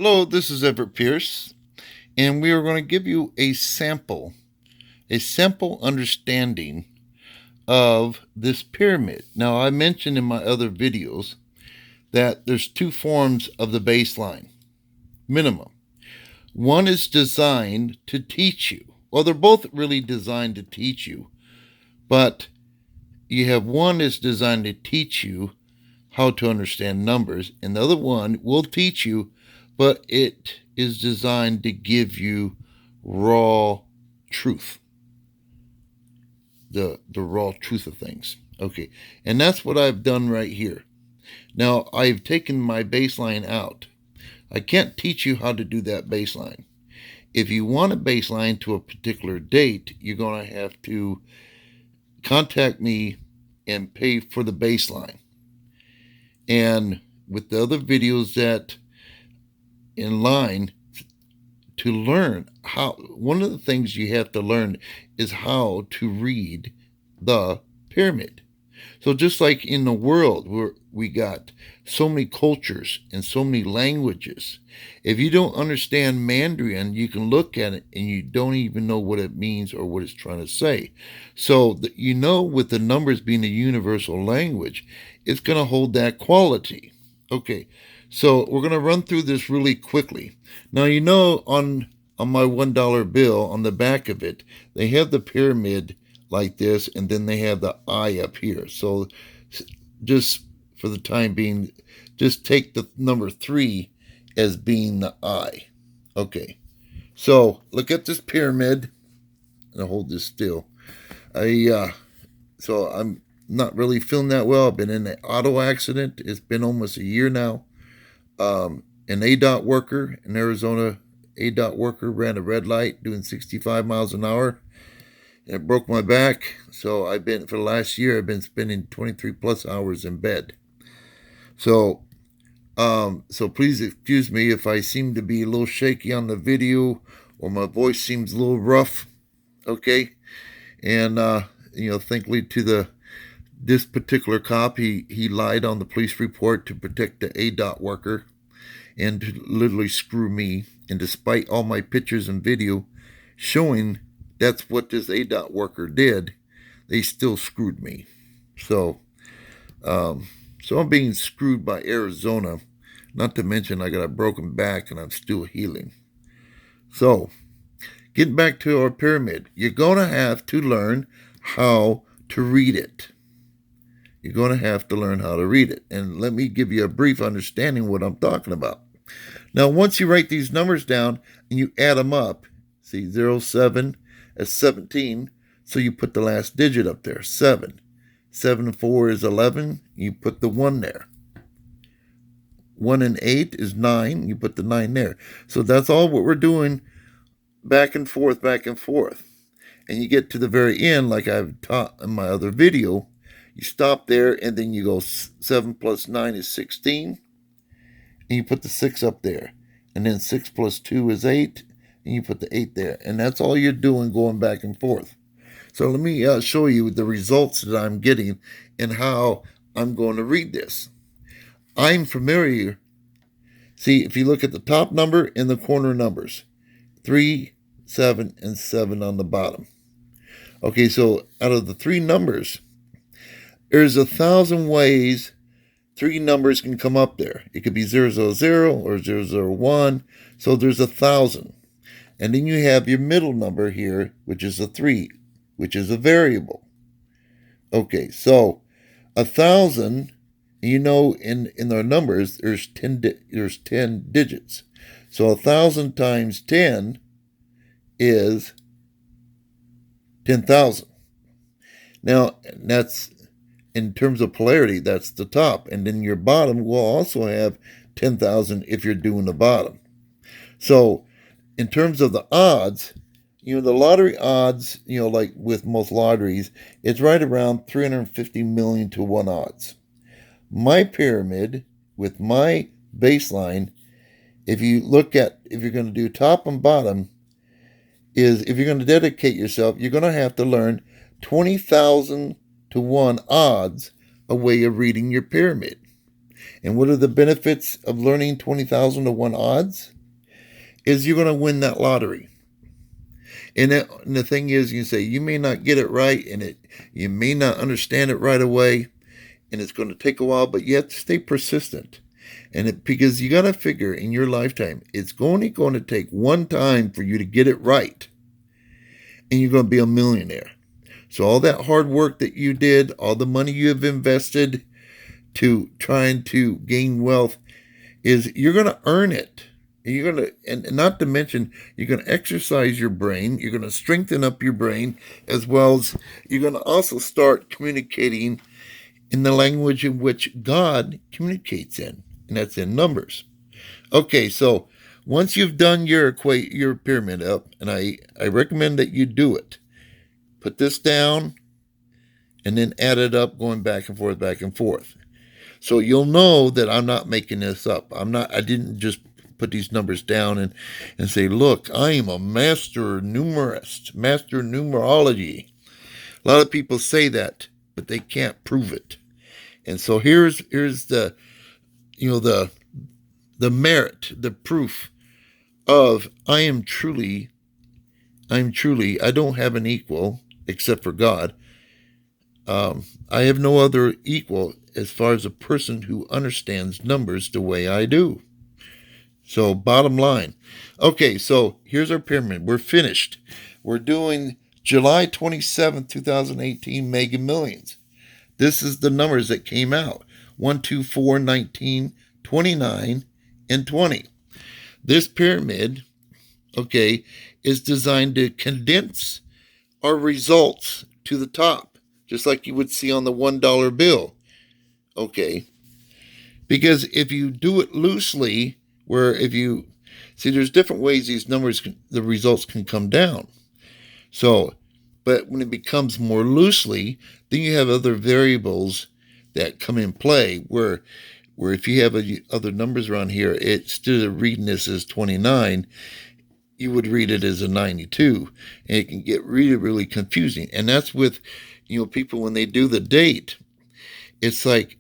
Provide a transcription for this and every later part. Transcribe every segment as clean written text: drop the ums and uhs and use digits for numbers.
Hello, this is Everett Pierce, and we are going to give you a simple understanding of this pyramid. Now, I mentioned in my other videos that there's two forms of the baseline minimum. One is designed to teach you. Well, they're both really designed to teach you, but you have one is designed to teach you how to understand numbers, and the other one will teach you, but it is designed to give you raw truth, the raw truth of things. Okay, and that's what I've done right here. Now, I've taken my baseline out. I can't teach you how to do that baseline. If you want a baseline to a particular date, you're going to have to contact me and pay for the baseline. And with the other videos that in line to learn how, one of the things you have to learn is how to read the pyramid. So just like in the world where we got so many cultures and so many languages, if you don't understand Mandarin, you can look at it and you don't even know what it means or what it's trying to say. So with the numbers being a universal language, it's going to hold that quality. Okay, so we're going to run through this really quickly. Now, on my $1 bill, on the back of it, they have the pyramid like this, and then they have the eye up here. So just for the time being, just take the number 3 as being the eye. Okay, so look at this pyramid. I'll hold this still. So I'm not really feeling that well. I've been in an auto accident. It's been almost a year now. An ADOT worker in Arizona, ADOT worker ran a red light doing 65 miles an hour. And it broke my back. So for the last year, I've been spending 23 plus hours in bed. So please excuse me if I seem to be a little shaky on the video or my voice seems a little rough. Okay. And, thankfully to this particular cop, he lied on the police report to protect the ADOT worker and to literally screw me. And despite all my pictures and video showing that's what this ADOT worker did, they still screwed me. So I'm being screwed by Arizona, not to mention I got a broken back and I'm still healing. So, getting back to our pyramid, you're going to have to learn how to read it. You're going to have to learn how to read it. And let me give you a brief understanding of what I'm talking about. Now, once you write these numbers down and you add them up, see 07 is 17, so you put the last digit up there, 7. 7 and 4 is 11, you put the 1 there. 1 and 8 is 9, you put the 9 there. So that's all what we're doing, back and forth, back and forth. And you get to the very end, like I've taught in my other video, you stop there and then you go 7 plus 9 is 16, and you put the 6 up there. And then 6 plus 2 is 8, and you put the 8 there. And that's all you're doing, going back and forth. So let me show you the results that I'm getting and how I'm going to read this. I'm familiar. See, if you look at the top number and the corner numbers, 3, 7, and 7 on the bottom. Okay, so out of the 3 numbers, there's 1,000 ways 3 numbers can come up there. It could be 000 or 001. So there's 1,000. And then you have your middle number here, which is a 3, which is a variable. Okay, so 1,000, in our numbers, there's 10 digits. So 1,000 times 10 is 10,000. Now, that's in terms of polarity, that's the top. And then your bottom will also have 10,000 if you're doing the bottom. So in terms of the odds, the lottery odds, like with most lotteries, it's right around 350 million to 1 odds. My pyramid with my baseline, if you're going to do top and bottom, is if you're going to dedicate yourself, you're going to have to learn 20,000 to 1 odds a way of reading your pyramid. And what are the benefits of learning 20,000 to 1 odds? Is you're going to win that lottery. And the thing is, you say you may not get it right, and you may not understand it right away, and it's going to take a while, but you have to stay persistent. Because you got to figure in your lifetime, it's only going to take one time for you to get it right, and you're going to be a millionaire. So all that hard work that you did, all the money you have invested to trying to gain wealth, is you're going to earn it. You're going to, and not to mention, you're going to exercise your brain. You're going to strengthen up your brain, as well as you're going to also start communicating in the language in which God communicates in, and that's in numbers. Okay, so once you've done your pyramid up, and I recommend that you do it, put this down, and then add it up, going back and forth, back and forth. So you'll know that I'm not making this up. I didn't just put these numbers down and say, look, I am a master numerist, master numerology. A lot of people say that, but they can't prove it. And so here's the merit, the proof of I don't have an equal except for God. I have no other equal as far as a person who understands numbers the way I do. So bottom line. Okay, so here's our pyramid. We're finished. We're doing July 27th, 2018 Mega Millions. This is the numbers that came out. 1, 2, 4, 19, 29, and 20. This pyramid, okay, is designed to condense our results to the top, just like you would see on the $1 bill. Okay. Because if you do it loosely, there's different ways these numbers, the results can come down. So, but when it becomes more loosely, then you have other variables that come in play where if you have other numbers around here, instead of reading this as 29, you would read it as a 92, and it can get really, really confusing. And that's with, people when they do the date, it's like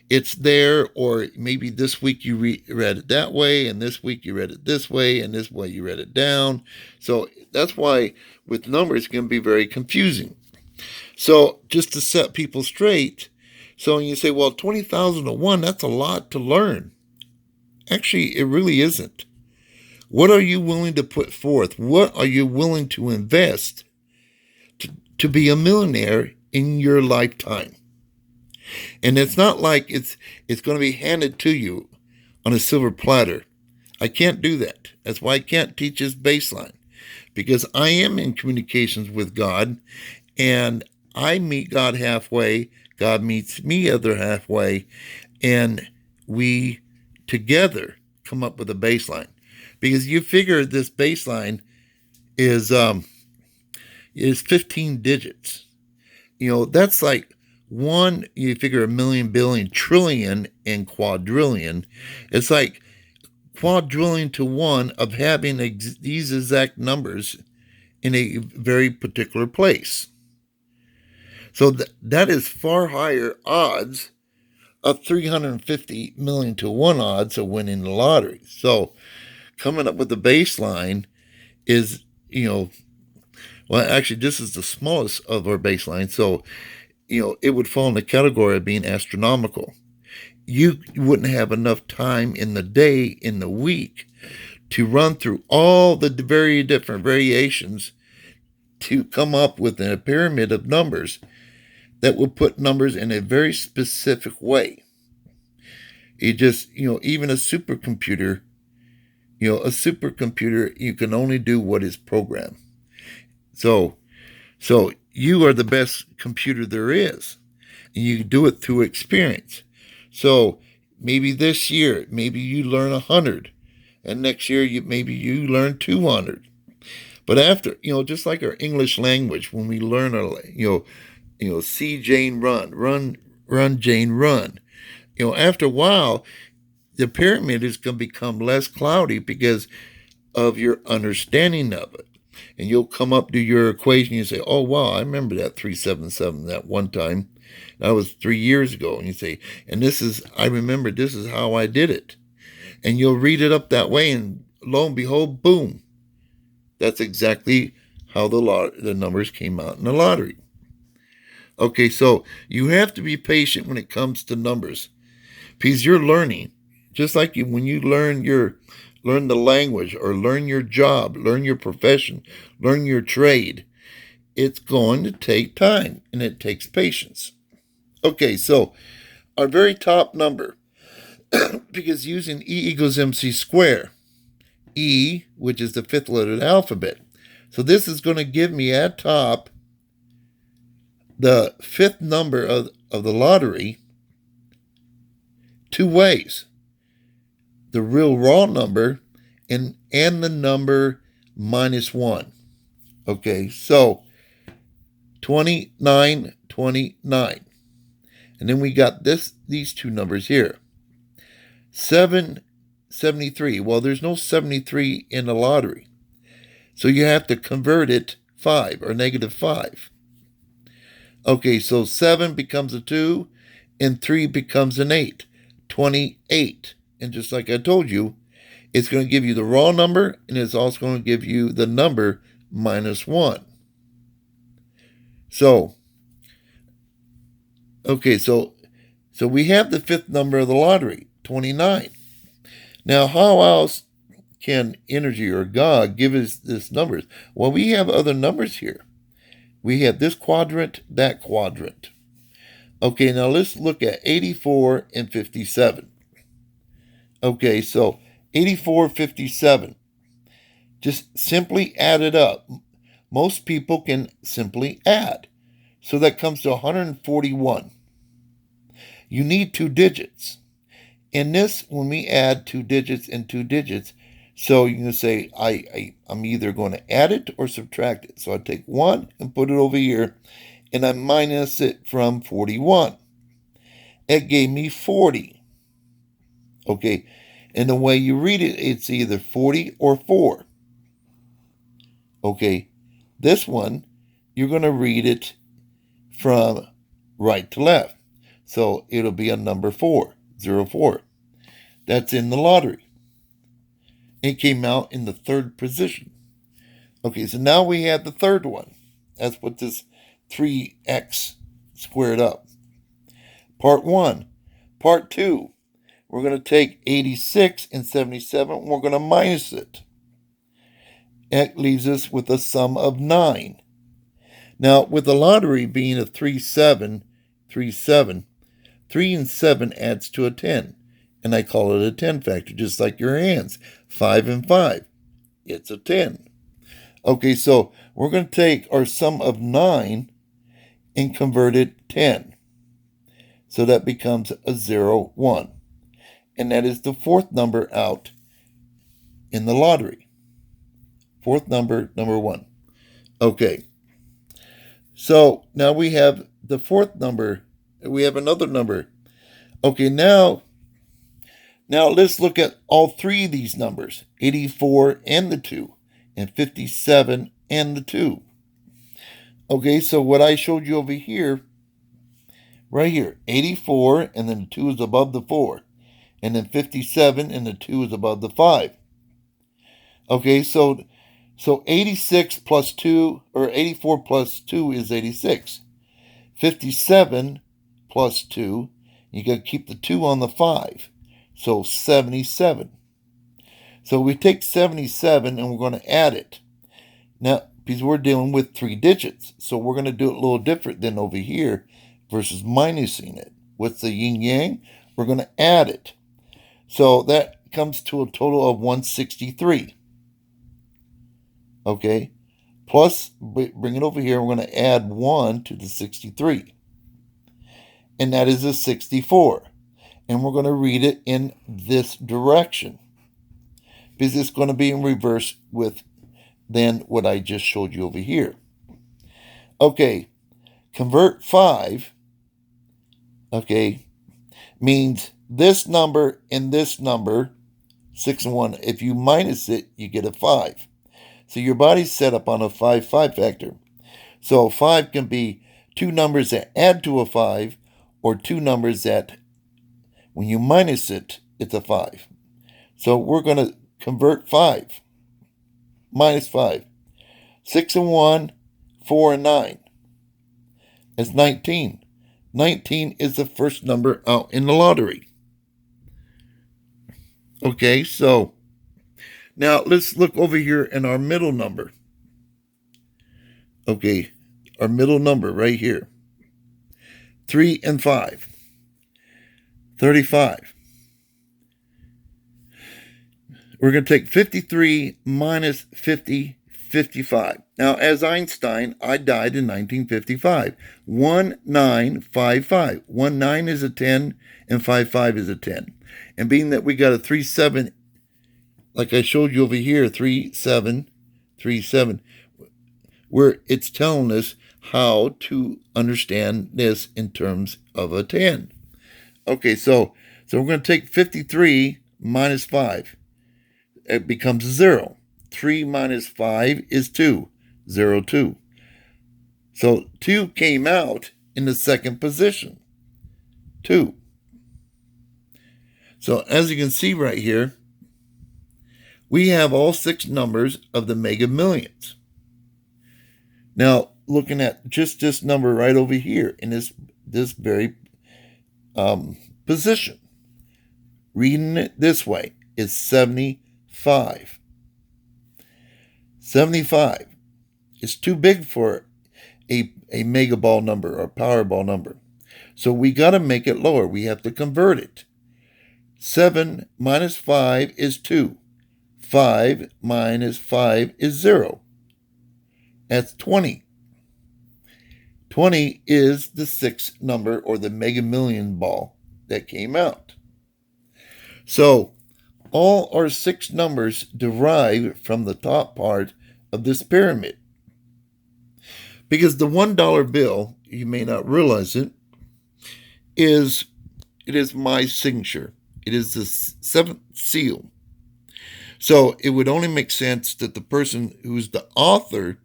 it's there, or maybe this week you read it that way, and this week you read it this way, and this way you read it down. So that's why with numbers it can be very confusing. So just to set people straight, so when you say, well, 20,000 to 1, that's a lot to learn. Actually, it really isn't. What are you willing to put forth? What are you willing to invest to be a millionaire in your lifetime? And it's not like it's going to be handed to you on a silver platter. I can't do that. That's why I can't teach this baseline, because I am in communications with God, and I meet God halfway. God meets me other halfway, and we together come up with a baseline. Because you figure this baseline is 15 digits. That's like one, you figure a million, billion, trillion, and quadrillion. It's like quadrillion to 1 of having these exact numbers in a very particular place. So that is far higher odds of 350 million to 1 odds of winning the lottery. So coming up with the baseline is, well, actually, this is the smallest of our baseline. So, it would fall in the category of being astronomical. You wouldn't have enough time in the day, in the week, to run through all the very different variations to come up with a pyramid of numbers that will put numbers in a very specific way. It just, even a supercomputer, you can only do what is programmed. So you are the best computer there is, and you do it through experience. So maybe this year, maybe you learn 100, and next year maybe you learn 200. But after, just like our English language, when we learn, see Jane run, run Jane run. After a while, the pyramid is going to become less cloudy because of your understanding of it. And you'll come up to your equation and you say, oh, wow, I remember that 377 that one time. That was 3 years ago. And you say, and I remember this is how I did it. And you'll read it up that way, and lo and behold, boom. That's exactly how the numbers came out in the lottery. Okay, so you have to be patient when it comes to numbers because you're learning. Just like when you learn the language or learn your job, learn your profession, learn your trade, it's going to take time and it takes patience. Okay, so our very top number, because using E equals MC squared, E, which is the fifth letter of the alphabet. So this is going to give me at top the fifth number of the lottery two ways. The real raw number and the number -1. Okay, so 2929. And then we got these two numbers here. 773. Well, there's no 73 in the lottery. So you have to convert it 5 or -5. Okay, so 7 becomes a 2 and 3 becomes an 8. 28. And just like I told you, it's going to give you the raw number and it's also going to give you the number -1. So, okay, so we have the fifth number of the lottery, 29. Now, how else can energy or God give us this numbers? Well, we have other numbers here. We have this quadrant, that quadrant. Okay, now let's look at 84 and 57. Okay, so 84, 57. Just simply add it up. Most people can simply add. So that comes to 141. You need 2 digits. In this, when we add 2 digits and 2 digits, so you can say, I'm either going to add it or subtract it. So I take 1 and put it over here, and I minus it from 41. It gave me 40. Okay, and the way you read it, it's either 40 or 4. Okay, this one, you're going to read it from right to left. So it'll be a number 4, 04. That's in the lottery. It came out in the third position. Okay, so now we have the third one. That's what this 3x squared up. Part 1. Part 2. We're going to take 86 and 77. We're going to minus it. That leaves us with a sum of 9. Now, with the lottery being a 3737, 3 and 7 adds to a 10. And I call it a 10 factor, just like your hands. 5 and 5. It's a 10. Okay, so we're going to take our sum of 9 and convert it 10. So that becomes a 0, 1. And that is the fourth number out in the lottery. Fourth number, number 1. Okay. So now we have the fourth number. We have another number. Okay, now let's look at all 3 of these numbers. 84 and the 2. And 57 and the 2. Okay, so what I showed you over here, right here, 84 and then the 2 is above the 4. And then 57 and the 2 is above the 5. Okay, so 86 plus 2, or 84 plus 2 is 86. 57 plus 2, you got to keep the 2 on the 5. So 77. So we take 77 and we're going to add it. Now, because we're dealing with 3 digits, so we're going to do it a little different than over here versus minusing it. What's the yin-yang? We're going to add it. So that comes to a total of 163. Okay? Plus, bring it over here, we're going to add 1 to the 63. And that is a 64. And we're going to read it in this direction, because it's going to be in reverse with then what I just showed you over here. Okay, convert 5, okay, means this number and this number, 6 and 1, if you minus it, you get a 5. So your body's set up on a 5-5 factor. So a 5 can be two numbers that add to a 5, or two numbers that, when you minus it, it's a 5. So we're going to convert 5, minus 5. 6 and 1, 4 and 9. That's 19. 19 is the first number out in the lottery. Okay, so now let's look over here in our middle number. Okay, our middle number right here. 3 and 5. 35. We're going to take 53 minus 50, 55. Now, as Einstein, I died in 1955. 1955. 19 is a 10 and 55 is a 10. And being that we got a 37, like I showed you over here, 37, 37, where it's telling us how to understand this in terms of a 10. Okay, so we're going to take 53 minus 5. It becomes 0. 3 minus 5 is 2. 0, 2. So 2 came out in the second position. 2. So as you can see right here, we have all 6 numbers of the Mega Millions. Now, looking at just this number right over here in this very position, reading it this way is 75. 75 is too big for a mega ball number or Powerball number. So we got to make it lower. We have to convert it. 7 minus 5 is 2. 5 minus 5 is 0. That's 20. 20 is the 6th number, or the Mega Million ball that came out. So all our 6 numbers derive from the top part of this pyramid. Because the $1 bill, you may not realize it is my signature. It is the 7th seal. So it would only make sense that the person who's the author,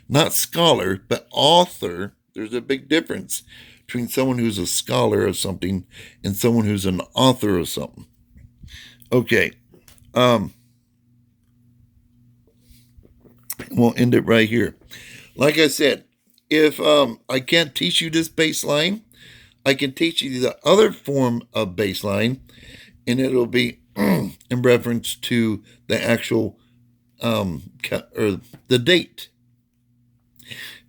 not scholar, but author, there's a big difference between someone who's a scholar of something and someone who's an author of something. Okay. We'll end it right here. Like I said, if I can't teach you this baseline, I can teach you the other form of baseline, and it'll be in reference to the actual or the date.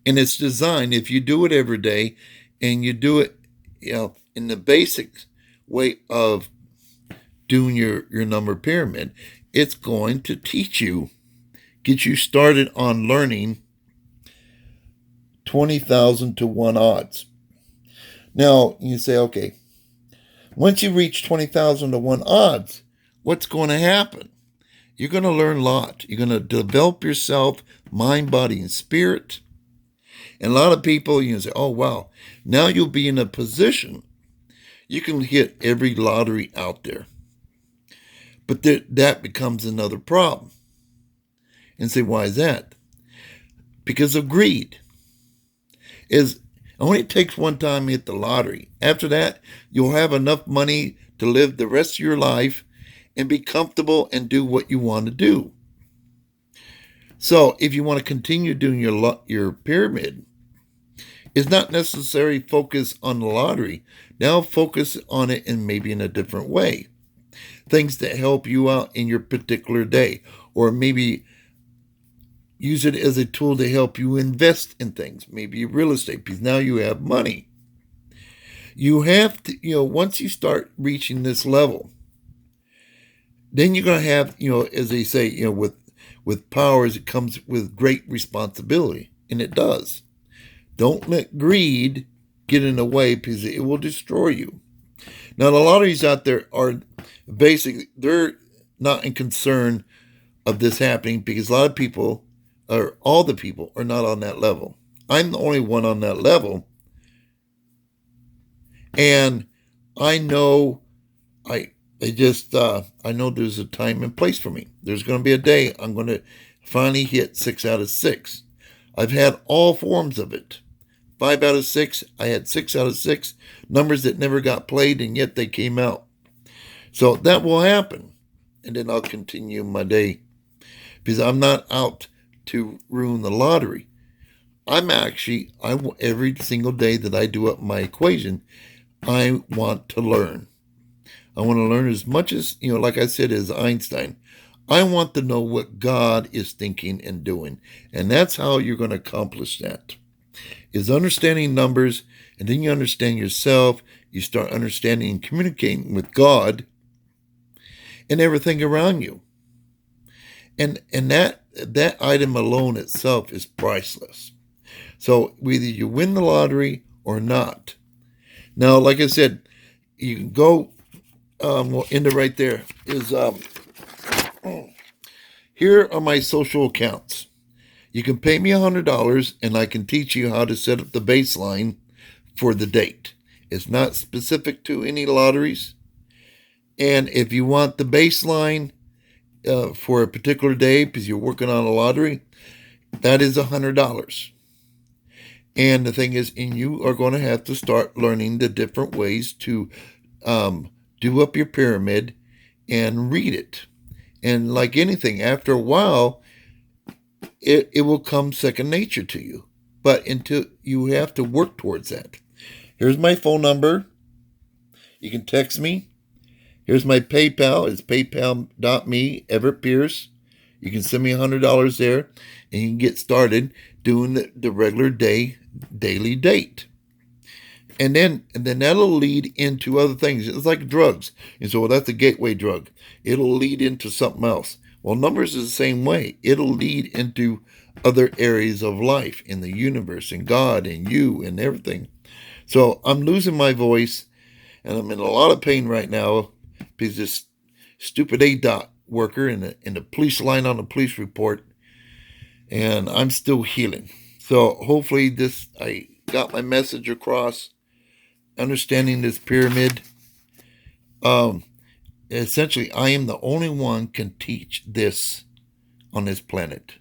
And it's designed, if you do it every day and you do it, in the basic way of doing your number pyramid, it's going to teach you, get you started on learning 20,000 to 1 odds. Now, you say, okay, once you reach 20,000 to 1 odds, what's going to happen? You're going to learn a lot. You're going to develop yourself, mind, body, and spirit. And a lot of people, say, oh, wow, now you'll be in a position you can hit every lottery out there. But that becomes another problem. And say, why is that? Because of greed. It only takes one time to hit the lottery. After that, you'll have enough money to live the rest of your life and be comfortable and do what you want to do. So if you want to continue doing your pyramid, it's not necessarily focus on the lottery. Now focus on it maybe in a different way. Things that help you out in your particular day, or maybe use it as a tool to help you invest in things, maybe real estate, because now you have money. You have to, once you start reaching this level, then you're going to have, as they say, with powers, it comes with great responsibility, and it does. Don't let greed get in the way, because it will destroy you. Now, the lotteries out there are basically, they're not in concern of this happening, because a lot of people, or all the people, are not on that level. I'm the only one on that level. And I know, I know there's a time and place for me. There's going to be a day I'm going to Finally hit 6 out of 6. I've had all forms of it. 5 out of 6, I had 6 out of 6, numbers that never got played and yet they came out. So that will happen. And then I'll continue my day. Because I'm not out to ruin the lottery. Every single day that I do up my equation, I want to learn. I want to learn as much as, like I said, as Einstein. I want to know what God is thinking and doing. And that's how you're going to accomplish that. Is understanding numbers, and then you understand yourself. You start understanding and communicating with God and everything around you. And that item alone itself is priceless. So whether you win the lottery or not. Now, like I said, you can go, we'll end it right there, is here are my social accounts. You can pay me $100 and I can teach you how to set up the baseline for the date. It's not specific to any lotteries. And if you want the baseline for a particular day because you're working on a lottery, that is $100. And the thing is, and you are going to have to start learning the different ways to do up your pyramid and read it. And like anything, after a while, it will come second nature to you. But until you have to work towards that. Here's my phone number. You can text me. Here's my PayPal. It's paypal.me, Everett Pierce. You can send me $100 there, and you can get started doing the regular daily date. And then that'll lead into other things. It's like drugs. And so that's a gateway drug. It'll lead into something else. Well, numbers is the same way. It'll lead into other areas of life in the universe and God and you and everything. So I'm losing my voice, and I'm in a lot of pain right now because this stupid ADOT worker in the police line on the police report, and I'm still healing. So hopefully I got my message across, understanding this pyramid. Essentially, I am the only one can teach this on this planet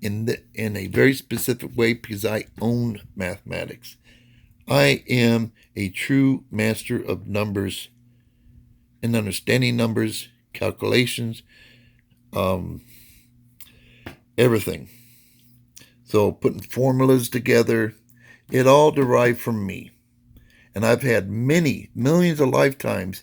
in a very specific way because I own mathematics. I am a true master of numbers and understanding numbers, calculations, everything. So putting formulas together, it all derived from me. And I've had many, millions of lifetimes